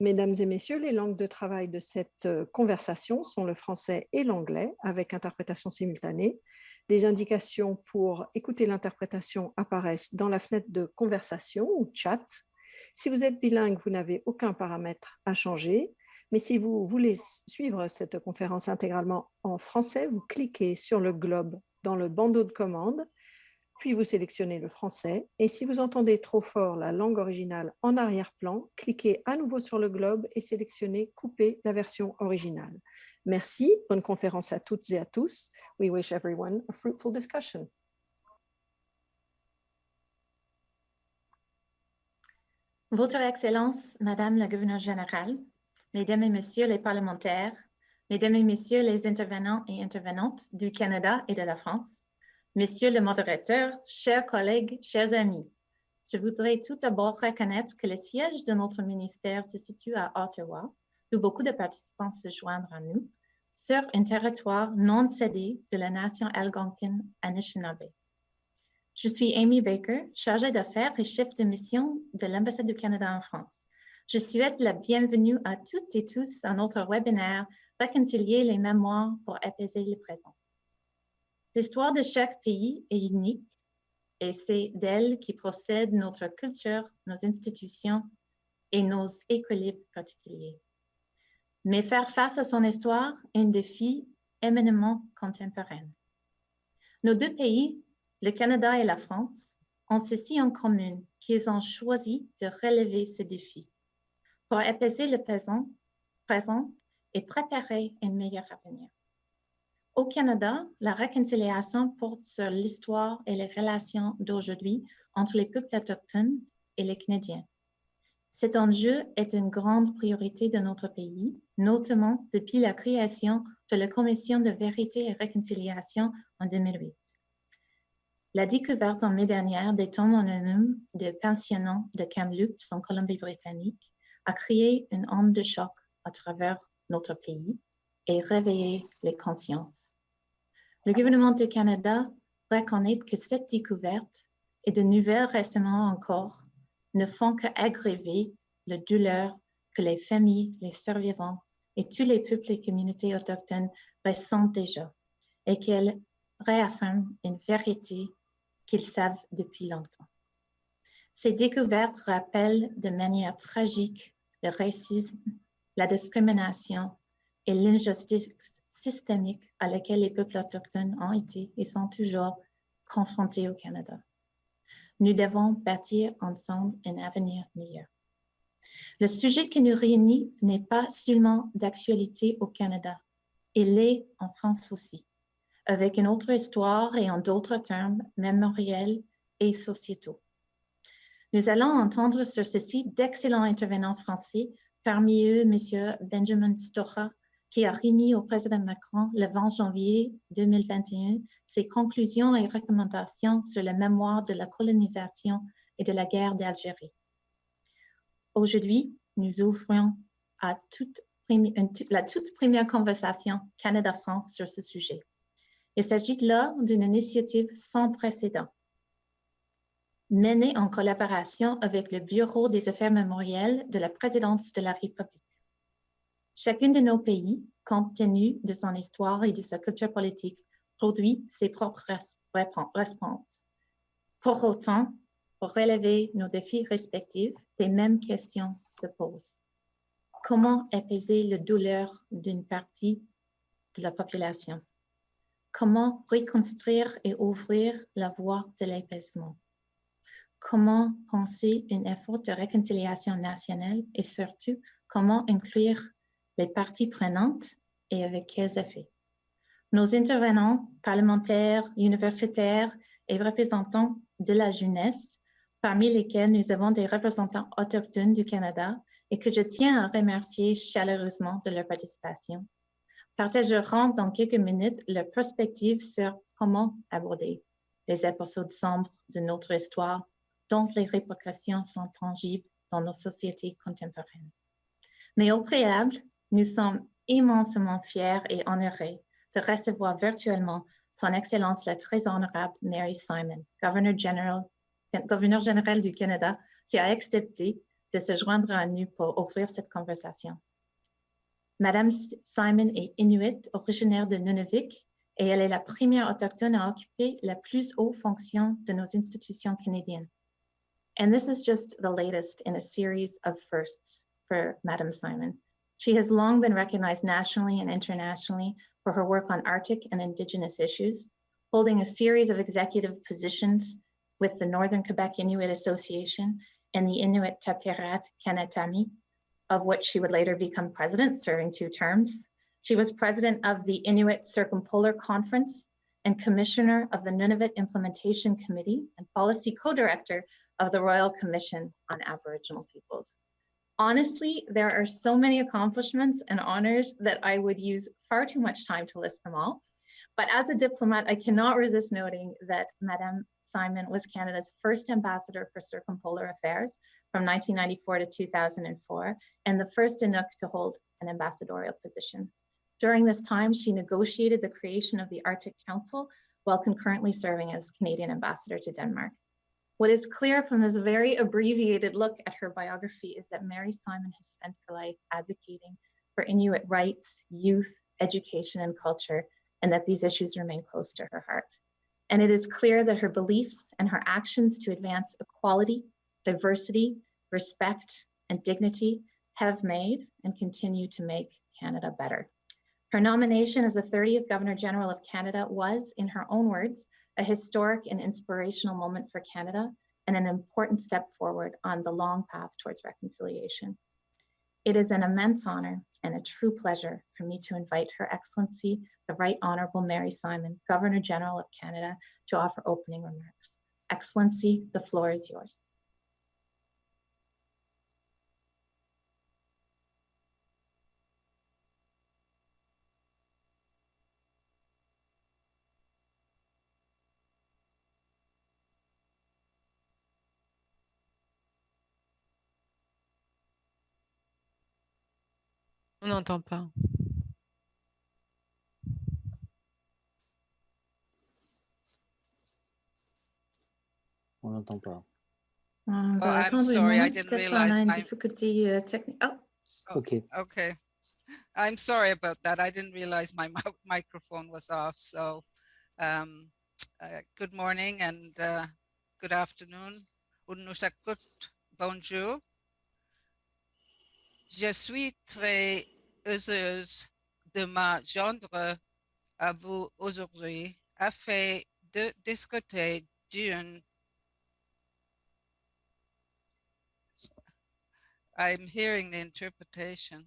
Mesdames et messieurs, les langues de travail de cette conversation sont le français et l'anglais avec interprétation simultanée. Des indications pour écouter l'interprétation apparaissent dans la fenêtre de conversation ou chat. Si vous êtes bilingue, vous n'avez aucun paramètre à changer. Mais si vous voulez suivre cette conférence intégralement en français, vous cliquez sur le globe dans le bandeau de commande, puis vous sélectionnez le français. Et si vous entendez trop fort la langue originale en arrière-plan, cliquez à nouveau sur le globe et sélectionnez « Couper la version originale ». Merci, bonne conférence à toutes et à tous. We wish everyone a fruitful discussion. Votre Excellence, Madame la Gouverneure générale, Mesdames et Messieurs les parlementaires, Mesdames et Messieurs les intervenants et intervenantes du Canada et de la France, Monsieur le modérateur, chers collègues, chers amis, je voudrais tout d'abord reconnaître que le siège de notre ministère se situe à Ottawa, où beaucoup de participants se joignent à nous, sur un territoire non cédé de la nation algonquine Anishinaabe. Je suis Amy Baker, chargée d'affaires et chef de mission de l'ambassade du Canada en France. Je souhaite la bienvenue à toutes et tous à notre webinaire « Réconcilier les mémoires pour apaiser le présent ». L'histoire de chaque pays est unique et c'est d'elle qui procède notre culture, nos institutions et nos équilibres particuliers. Mais faire face à son histoire est un défi éminemment contemporain. Nos deux pays, le Canada et la France, ont ceci en commun qu'ils ont choisi de relever ce défi pour apaiser le présent et préparer un meilleur avenir. Au Canada, la réconciliation porte sur l'histoire et les relations d'aujourd'hui entre les peuples autochtones et les Canadiens. Cet enjeu est une grande priorité de notre pays, notamment depuis la création de la Commission de vérité et réconciliation en 2008. La découverte en mai dernier des tombes anonymes de pensionnats de Kamloops en Colombie-Britannique a créé une onde de choc à travers notre pays et réveillé les consciences. Le gouvernement du Canada reconnaît que cette découverte et de nouvelles récemment encore ne font qu'aggraver la douleur que les familles, les survivants et tous les peuples et communautés autochtones ressentent déjà et qu'elles réaffirment une vérité qu'ils savent depuis longtemps. Ces découvertes rappellent de manière tragique le racisme, la discrimination et l'injustice systémique à laquelle les peuples autochtones ont été et sont toujours confrontés au Canada. Nous devons bâtir ensemble un avenir meilleur. Le sujet qui nous réunit n'est pas seulement d'actualité au Canada, il l'est en France aussi, avec une autre histoire et en d'autres termes mémoriels et sociétaux. Nous allons entendre sur ceci d'excellents intervenants français, parmi eux M. Benjamin Stora, qui a remis au président Macron le 20 janvier 2021 ses conclusions et recommandations sur la mémoire de la colonisation et de la guerre d'Algérie. Aujourd'hui, nous ouvrons la toute première conversation Canada-France sur ce sujet. Il s'agit là d'une initiative sans précédent, menée en collaboration avec le Bureau des affaires mémorielles de la Présidence de la République. Chacun de nos pays, compte tenu de son histoire et de sa culture politique, produit ses propres réponses. Pour autant, pour relever nos défis respectifs, les mêmes questions se posent. Comment apaiser la douleur d'une partie de la population? Comment reconstruire et ouvrir la voie de l'apaisement? Comment penser un effort de réconciliation nationale et surtout, comment inclure les parties prenantes et avec quels effets? Nos intervenants parlementaires, universitaires et représentants de la jeunesse, parmi lesquels nous avons des représentants autochtones du Canada et que je tiens à remercier chaleureusement de leur participation, partageront dans quelques minutes leur perspective sur comment aborder les épisodes sombres de notre histoire dont les répercussions sont tangibles dans nos sociétés contemporaines. Mais au préalable, nous sommes immensément fiers et honorés de recevoir virtuellement Son Excellence la très honorable Mary Simon, gouverneur général du Canada, qui a accepté de se joindre à nous pour ouvrir cette conversation. Madame Simon est Inuit, originaire de Nunavik, et elle est la première autochtone à occuper la plus haute fonction de nos institutions canadiennes. And this is just the latest in a series of firsts for Madame Simon. She has long been recognized nationally and internationally for her work on Arctic and Indigenous issues, holding a series of executive positions with the Northern Quebec Inuit Association and the Inuit Tapirat Kanatami, of which she would later become president, serving 2 terms. She was president of the Inuit Circumpolar Conference and commissioner of the Nunavut Implementation Committee and policy co-director of the Royal Commission on Aboriginal Peoples. Honestly, there are so many accomplishments and honors that I would use far too much time to list them all. But as a diplomat, I cannot resist noting that Madame Simon was Canada's first ambassador for circumpolar affairs from 1994 to 2004, and the first Inuk to hold an ambassadorial position. During this time, she negotiated the creation of the Arctic Council while concurrently serving as Canadian ambassador to Denmark. What is clear from this very abbreviated look at her biography is that Mary Simon has spent her life advocating for Inuit rights, youth, education, and culture, and that these issues remain close to her heart. And it is clear that her beliefs and her actions to advance equality, diversity, respect, and dignity have made and continue to make Canada better. Her nomination as the 30th Governor General of Canada was, in her own words, a historic and inspirational moment for Canada and an important step forward on the long path towards reconciliation. It is an immense honor and a true pleasure for me to invite Her Excellency, the Right Honorable Mary Simon, Governor General of Canada, to offer opening remarks. Excellency, the floor is yours. On n'entend pas. On n'entend pas. On Oh, va I'm attendre une sorry, I minute, didn't peut-être on a realize une my. difficulté technique. Oh, Okay. Okay, I'm sorry about that. I didn't realize my microphone was off. So, good morning and good afternoon. Unusakut, bonjour. Je suis très heureuse de me joindre à vous aujourd'hui afin de discuter d'une. I'm hearing the interpretation.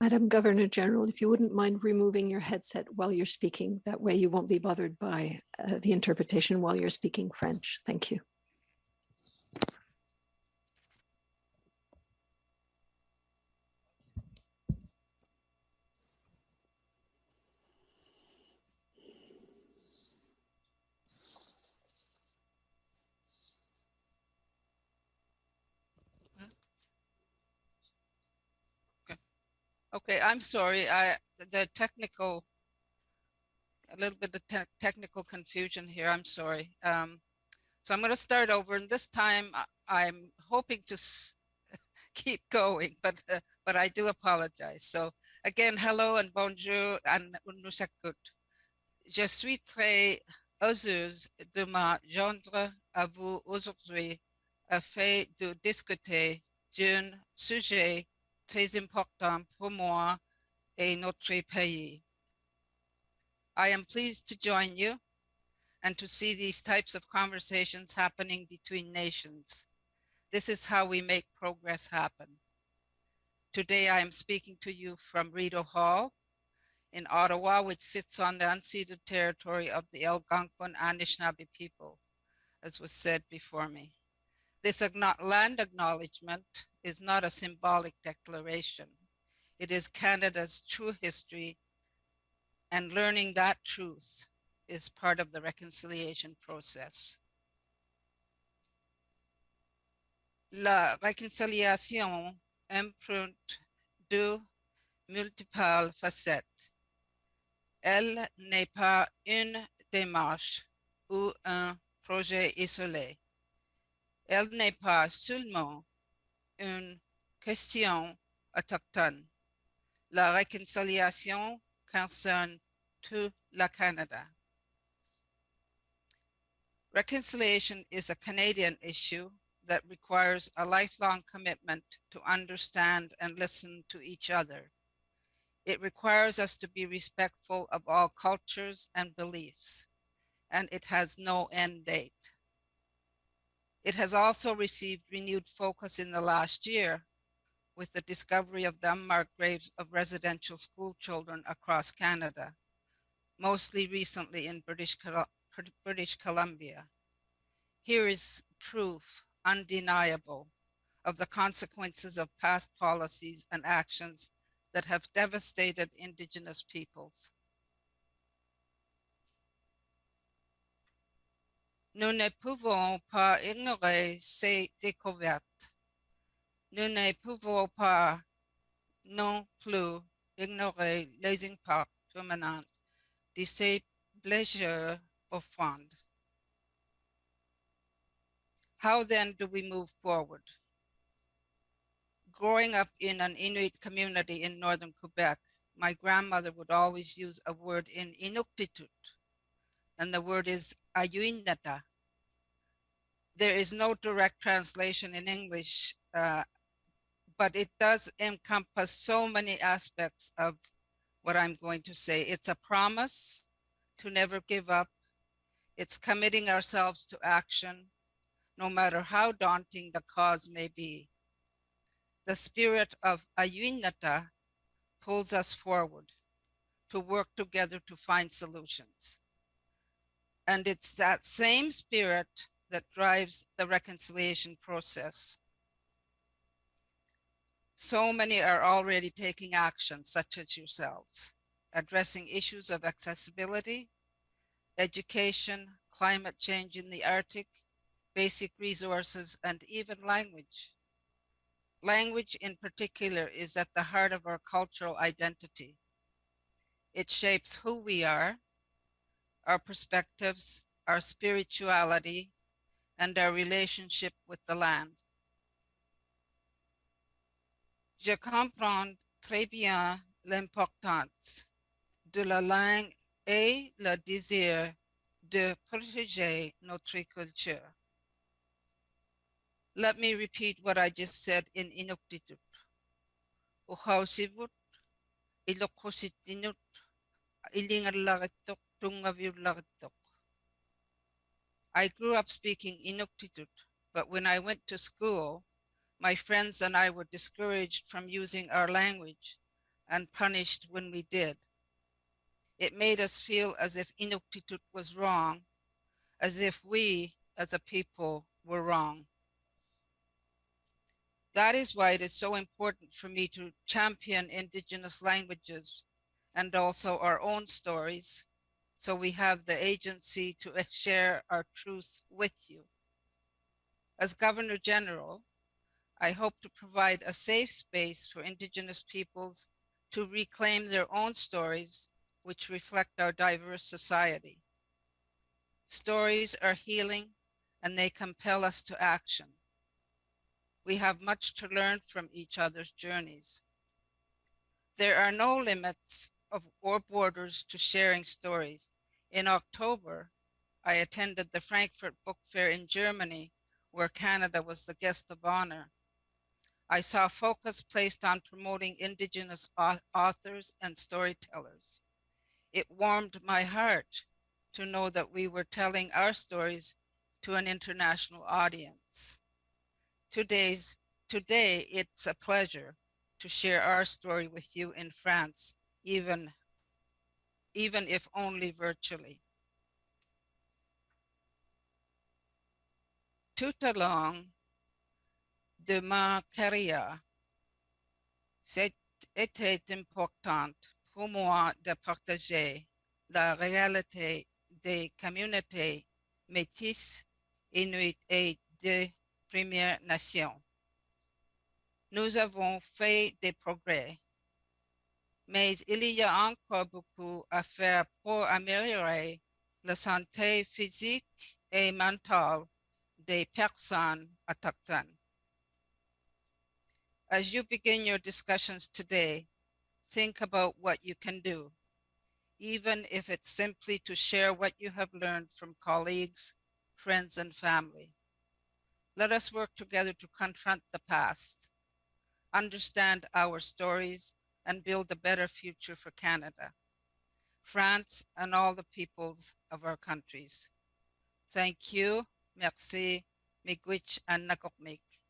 Madam Governor General, if you wouldn't mind removing your headset while you're speaking, that way you won't be bothered by the interpretation while you're speaking French. Thank you. Okay, I'm sorry. The technical, a little bit of technical confusion here. I'm sorry. So I'm going to start over, and this time I'm hoping to keep going, but I do apologize. So again, hello and bonjour and unusakut. Je suis très heureuse de me joindre à vous aujourd'hui afin de discuter d'un sujet très important pour moi et notre pays. I am pleased to join you and to see these types of conversations happening between nations. This is how we make progress happen. Today I am speaking to you from Rideau Hall in Ottawa, which sits on the unceded territory of the Algonquin Anishinaabe people, as was said before me. This land acknowledgement is not a symbolic declaration. It is Canada's true history, and learning that truth is part of the reconciliation process. La réconciliation emprunte deux multiples facettes. Elle n'est pas une démarche ou un projet isolé. Elle n'est pas seulement une question autochtone. La réconciliation concerne tout le Canada. Reconciliation is a Canadian issue that requires a lifelong commitment to understand and listen to each other. It requires us to be respectful of all cultures and beliefs, and it has no end date. It has also received renewed focus in the last year with the discovery of the unmarked graves of residential school children across Canada, mostly recently in British Columbia. Here is proof undeniable of the consequences of past policies and actions that have devastated Indigenous peoples. Nous ne pouvons pas ignorer ces découvertes. Nous ne pouvons pas non plus ignorer les impacts permanents de ces blessures profondes. How then do we move forward? Growing up in an Inuit community in northern Quebec, my grandmother would always use a word in Inuktitut, and the word is ayuinata. There is no direct translation in English, but it does encompass so many aspects of what I'm going to say. It's a promise to never give up. It's committing ourselves to action, no matter how daunting the cause may be. The spirit of ayuinata pulls us forward to work together to find solutions. And it's that same spirit that drives the reconciliation process. So many are already taking action, such as yourselves, addressing issues of accessibility, education, climate change in the Arctic, basic resources, and even language. Language in particular is at the heart of our cultural identity. It shapes who we are, our perspectives, our spirituality, and our relationship with the land. Je comprends très bien l'importance de la langue et le désir de protéger notre culture. Let me repeat what I just said in Inuktitut. Uhausivut, ilokositinut, ilingalagatok, tungaviulagatok. I grew up speaking Inuktitut, but when I went to school, my friends and I were discouraged from using our language and punished when we did. It made us feel as if Inuktitut was wrong, as if we as a people were wrong. That is why it is so important for me to champion Indigenous languages and also our own stories, so we have the agency to share our truth with you. As Governor General, I hope to provide a safe space for Indigenous peoples to reclaim their own stories, which reflect our diverse society. Stories are healing, and they compel us to action. We have much to learn from each other's journeys. There are no limits or borders to sharing stories. In October, I attended the Frankfurt Book Fair in Germany, where Canada was the guest of honor. I saw focus placed on promoting Indigenous authors and storytellers. It warmed my heart to know that we were telling our stories to an international audience. Today, it's a pleasure to share our story with you in France, even if only virtually. Tout au long de ma carrière, c'était important pour moi de partager la réalité des communautés métisses, inuites et des Premières Nations. Nous avons fait des progrès, mais il y a encore beaucoup à faire pour améliorer la santé physique et mentale des personnes autochtones. As you begin your discussions today, think about what you can do, even if it's simply to share what you have learned from colleagues, friends, and family. Let us work together to confront the past, understand our stories, and build a better future for Canada, France, and all the peoples of our countries. Thank you, merci, miigwech, and nakokmik.